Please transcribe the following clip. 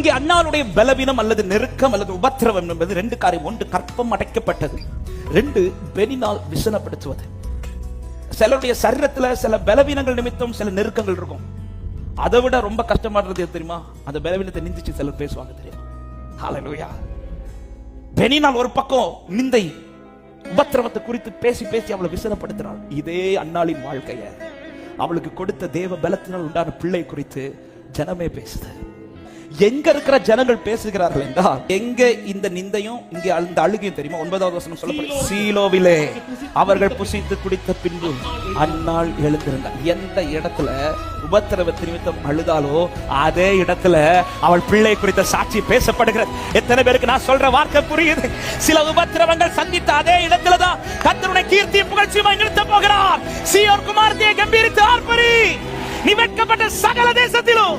இங்கே அன்னாளுடைய பலவீனம் அல்லது நெருக்கம் அல்லது உபத்திரவம் என்பது ரெண்டு காரியம். ஒன்று கற்பம் அடைக்கப்பட்டது, ரெண்டு பெனினால் விசனப்படுத்துவது. சிலருடைய சரீரத்துல சில பலவீனங்கள் நிமித்தம் சில நெருக்கங்கள் இருக்கும். அதை விட ரொம்ப கஷ்டமானது தெரியுமா? அந்த பலவீனத்தை நிந்திச்சு சிலர் பேசுவாங்க தெரியுமா? ஹல்லேலூயா. பெனினால் ஒரு பக்கம் நிந்தை உபத்திரவத்தை குறித்து பேசி பேசி அவளை விசனப்படுத்தினாள். இதே அன்னாளின் வாழ்க்கைய அவளுக்கு கொடுத்த தேவ பலத்தினால் உண்டான பிள்ளை குறித்து ஜனமே பேசுது. எங்க இருக்கிற ஜனங்கள் பேசுகிறார்கள் என்றால், எங்க இந்த நிந்தையும் இங்க அந்த அழுகையும் தெரியுமா? 9வது வசனம் சொல்லப்படுது, சீலோவிலே அவர்கள் புசித்து குடித்த பின்பு அன்னாள் எழுந்திருந்தாள். எந்த இடத்துல உபத்திரவ நிமித்தம் அழுதாலோ அதே இடத்துல அவள் பிள்ளை குறித்த சாட்சி பேசப்படுகிறது. எத்தனை பேருக்கு நான் சொல்ற வார்த்தை புரியுது? சில உபத்திரவங்கள் சந்தித்த அதே இடத்துலதான் கர்த்தருடைய கீர்த்தி புகழ்ச்சியுமாய் நிறுத்த போகிறார். சீயோன் குமாரத்தியை கம்பீரித்து ஆர்ப்பரி, நீ வெட்கப்பட்ட சகல தேசத்திலும்